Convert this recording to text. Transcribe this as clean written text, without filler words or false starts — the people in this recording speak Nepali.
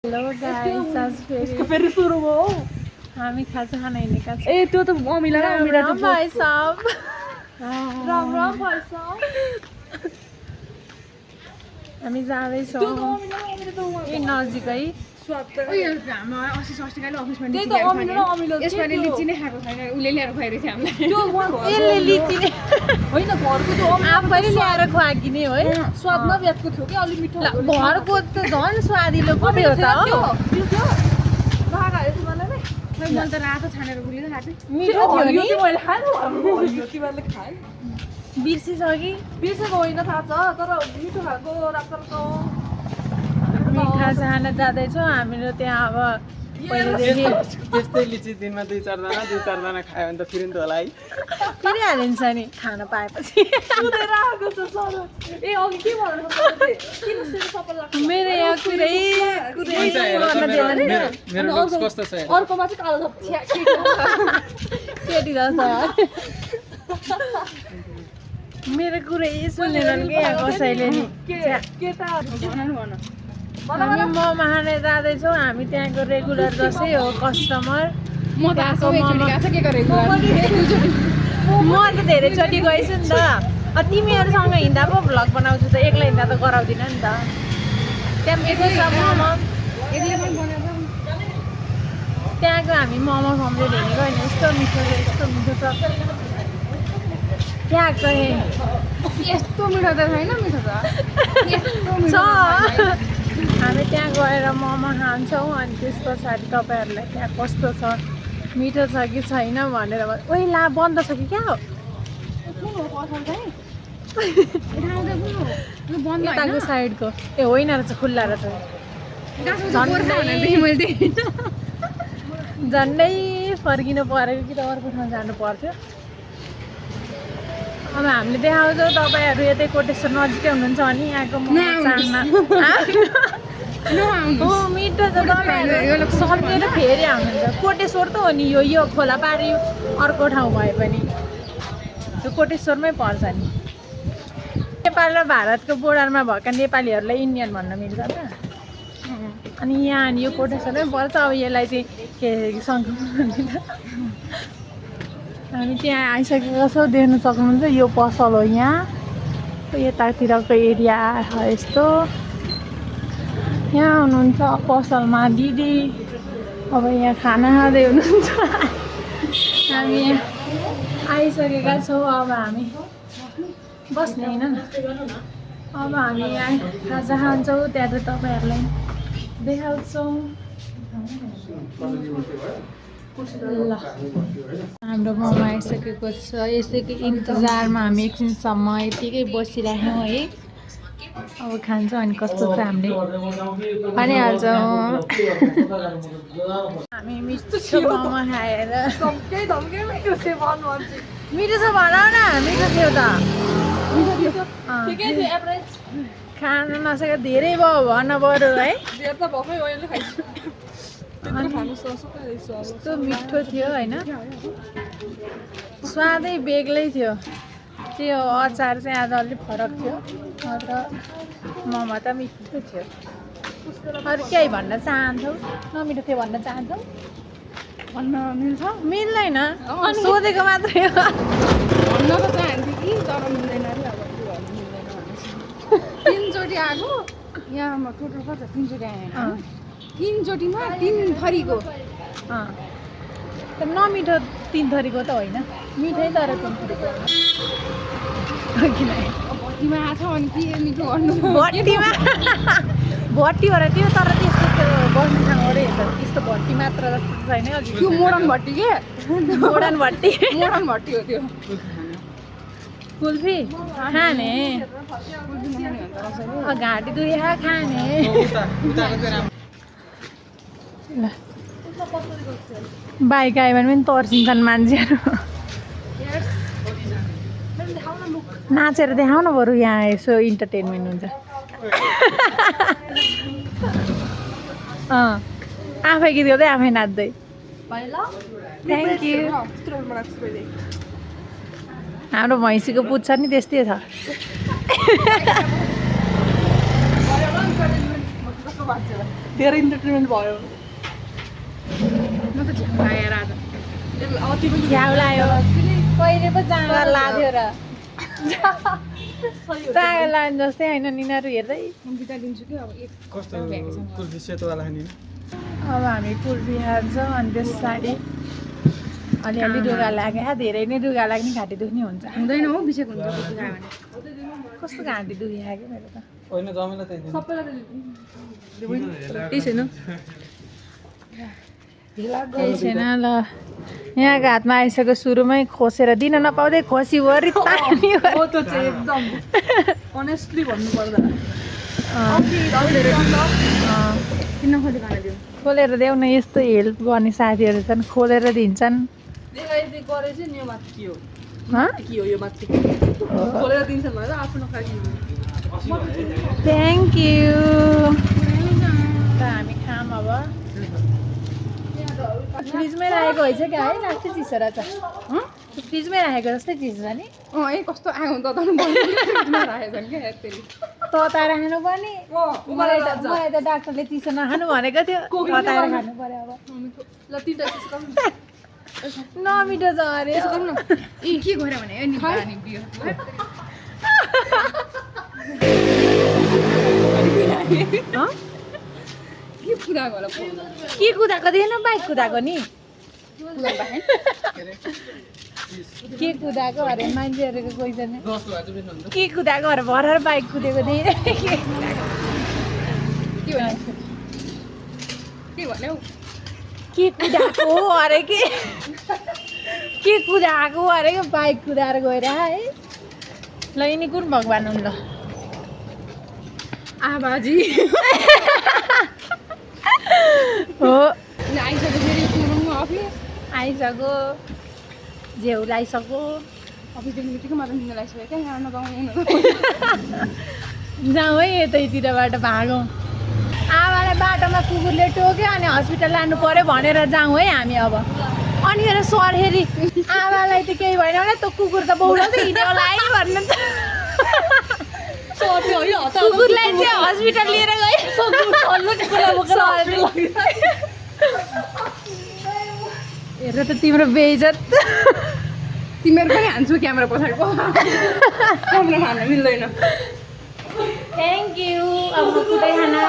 हेलो गाइस, आज फेरि सुरु भयो हामी खाजा खान हिँडेका छौँ। ए त्यो त अमिला र अमिला त भाइ साहब, राम राम भाइ साहब हामी जाँदैछौँ त्यो त अमिला र अमिला त यही नजिकै। स्वाद त ओइ हाम्रो अस्ति सस्टिकाले अफिसमा त्यही त लिची अमिला र अमिला यसपालि लिची नै खाएको छैन उसले ल्याएर खुवाइरहेको थियो हामीलाई त्यो यसले लिची नै होइन घरको त्यो अमिला आफैले ल्याएर खुवाकिने हो है। स्वाद नभ्याएको थियो कि अलि मिठो ल, घरको त झन् स्वादिलो पो थियो त हो। खै मैले त रातो छानेर गुलियो खाथे मिठो थियो नि, मैले खाएँ तिमीहरूले खाएँ बिर्सिसकि। बिर्सेको होइन थाहा छ तर मिठो खाएको रातो हामी खाजा खान जाँदैछौँ। हामीहरू त्यहाँ अब पहिलेदेखि त्यस्तै लिची दिनमा दुई चारजना खायो भने त फिरिन्छ होला है। फेरि हालिन्छ नि खान पाएपछि। सुतेर आएको छ सर ए अघि के भनेर किन सुरु सबै लाग्छ मेरो यहाँ कुरै हुन्छ, हेर त गर्न दिएन नि। मेरो लुक्स कस्तो छ हेर। अर्कोमा चाहिँ कालो छ केटी जस्तो मेरो कुरै सुनेनन् कि यहाँ कसैले नि। केटा हामी मोमो खान जाँदैछौँ। हामी त्यहाँको रेगुलर जसै हो कस्टमर। म त आसो एकचोटि गएको छ के गरेको म त धेरैचोटि गएछु नि त। तिमीहरूसँग हिँड्दा पो भ्लग बनाउँछु त, एक्लै हिँड्दा त गराउँदिनँ नि त। त्यहाँ मिठो छ मोमो। एकले पनि बनाएको त्यहाँको हामी मोमो कम्प्लिट हिँडेको होइन, यस्तो मिठो छ, यस्तो मिठो छ। क्या कहे यस्तो मिठो त छैन मिठो त यस्तो छ। मिठो हामी त्यहाँ गएर मोमो खान्छौँ अनि त्यस पछाडि तपाईँहरूलाई त्यहाँ कस्तो छ, मिठो छ कि छैन भनेर ओइ ला बन्द छ कि क्या हो कुन हो पसल चाहिँ उठाउँदै कुन हो यो बन्द यताको साइडको। ए होइन रहेछ, खुल्ला रहेछ। झन्डै फर्किनु परेको कि त अर्को ठाउँ जानु पर्थ्यो। अब हामीले देखाउँछौँ, तपाईँहरू यतै कोटेश्वर नजिकै हुनुहुन्छ भने यहाँको मोमो चाख्न हो मिठो छ। तपाईँहरू सम्झेर फेरि आउनुहुन्छ। कोटेश्वर त हो नि, यो खोला पारी अर्को ठाउँ भए पनि त्यो कोटेश्वरमै पर्छ नि। नेपाल र भारतको बोर्डरमा भएका नेपालीहरूलाई इन्डियन भन्न मिल्छ त। अनि यहाँ यो कोटेश्वरमै पर्छ। अब यसलाई चाहिँ के सङ्क्रमण हामी त्यहाँ आइसकेको छौँ। देख्न सक्नुहुन्छ यो पसल हो। यहाँ यतातिरको एरिया यस्तो। यहाँ हुनुहुन्छ पसलमा दिदी। अब यहाँ खाना खाँदै हुनुहुन्छ। हामी यहाँ आइसकेका छौँ। अब हामी बस्ने होइन न। अब हामी यहाँ खाजा खान्छौँ, त्यहाँ त तपाईँहरूलाई देखाउँछौँ। ल, हाम्रो मोमो आइसकेको छ। यसैको इन्तजारमा हामी एकछिनसम्म यतिकै बसिराख्यौँ है। अब खान्छौँ अनि कस्तो छ हामीले भनिहाल्छौँ। हामी मिठो मोमो खाएर धम्कै धम्कै मिठो थियो भन्नुहुन्छ मिठो छ भनौ न, मिठो थियो त। ठिकै थियो एभरेज खान नसकेको धेरै भयो भन बरु है। धेर त भएकै हो अहिले खाइछु यस्तो मिठो थियो होइन, स्वादै बेग्लै थियो। त्यो अचार चाहिँ आज अलिक फरक थियो, तर मोमो त मिठो थियो। अरू केही भन्न चाहन्छौ? नमिठो थियो भन्न चाहन्छौ? भन्न मिल्छ मिल्दैन, सोधेको मात्रै हो। भन्न त चाहन्थेँ कि तर मिल्दैन अरे अब के गर्नु मिल्दैन भनेपछि तिनचोटि आएको यहाँ टोटल कति तिनचोटि आएँ होइन तिनचोटिमा तिन थरीको नमिठो तिन थरीको त होइन, मिठै तर तिन थरीको किन भट्टीमा आएको छ अनि के मिठो गर्नु भट्टीमा भट्टी भएर त्यो तर त्यस्तो त्यो बस्ने ठाउँ अरे त्यस्तो भट्टी मात्र जस्तो छैन। त्यो मोडर्न भट्टी के मोडर्न भट्टी मोडर्न भट्टी हो त्यो कुल्फी खाने घाँटी दुखा खाने। ल, बाइक आयो भने पनि तर्सिन्छन् मान्छेहरू। नाचेर देखाउ न बरु, यहाँ यसो इन्टरटेनमेन्ट हुन्छ। आफै गीत गाउँदै आफै नाच्दै। Thank you. हाम्रो भैँसीको पुच्छर नि त्यस्तै छ। धेरै इन्टरटेनमेन्ट भयो म त झ्याएर आज अति पनि झ्याउ लायो कहिले पो जाँगा लाग्यो र जाँगा लानु जस्तै होइन यिनीहरू हेर्दै म बिताइदिन्छु कि अब एक कस्तो कुल्फी सेतोवाला खाने अब हामी कुल्फी खान्छौँ अनि त्यस पछाडि अलिअलि रुगा लाग्यो धेरै नै रुगा लाग्ने घाँटी दुख्ने हुन्छ हुँदैन हो बिसेको हुन्छ कुल्फी खायो भने कस्तो घाँटी दुखिहाल्यो मेरो त होइन जमेलाई त्यही दिनु। सबैलाई केही छैन केही छैन ल यहाँको हातमा आइसक्यो सुरुमै खोसेर दिन नपाउँदै खोसी वरि तानी हो त्यो चाहिँ एकदम अनेस्टली भन्नुपर्दा किन खोले खाना दिउँ खोलेर देऊ न यस्तो हेल्प गर्ने साथीहरू छन् खोलेर दिन्छन् यदि गरे चाहिँ यो माथि के हो हँ? के हो यो माथि खोलेर दिन्छ भनेर आफू नखाइदिनु थ्याङ्क यू त हामी खाम अब फ्रिजमै राखेको होइन क्या है राख्दै चिसो रहेछ फ्रिजमै राखेको जस्तै चिसो छ नि अँ ए कस्तो आगो तताउनु पर्ने राखेको छ क्या त्यसले तताएर खानु पर्ने मलाई त डाक्टरले चिसो नखानु भनेको थियो तताएर खानु पर्यो अब ल तिनवटा चिज गर्नु नमिठो छ अरे गर्नु ए के गऱ्यो भने नि पानी बियो हँ? के कुदाको होला के कुदाएको थिएन बाइक कुदाएको नि के कुदाएको अरे मान्छेहरूको क्वेसन के कुदाएको अरे भर्खर बाइक कुदेको थिएँ के भन्यो के कुदाएको अरे के कुदाएको अरे बाइक कुदाएर गएर है ल यिनी कुन भगवान् हुन् ल आबाजी हो आइसक्यो फेरि कुदाउनु अफिस आइसक्यो झेउ लगाइसक्यो अफिस देख्ने बित्तिकै मलाई निन्दा लागिसक्यो क्या यहाँ नजाउनु जाउँ है यतैतिरबाट भागौँ आमालाई बाटोमा कुकुरले टोक्यो अनि हस्पिटल लानु पर्यो भनेर जाउँ है हामी अब अनि सरखेरि आमालाई त केही भएन भने त कुकुर त बौलाउँदै हिँड्यो होला है भन्नु त कुकुरलाई चाहिँ हस्पिटल लिएर गयो हेर त तिम्रो बेइज्जत तिमीहरू पनि हान्छु क्यामेरा पछाडिको क्यामेरा हान्न मिल्दैन थ्याङ्क यू अब कुदै खाना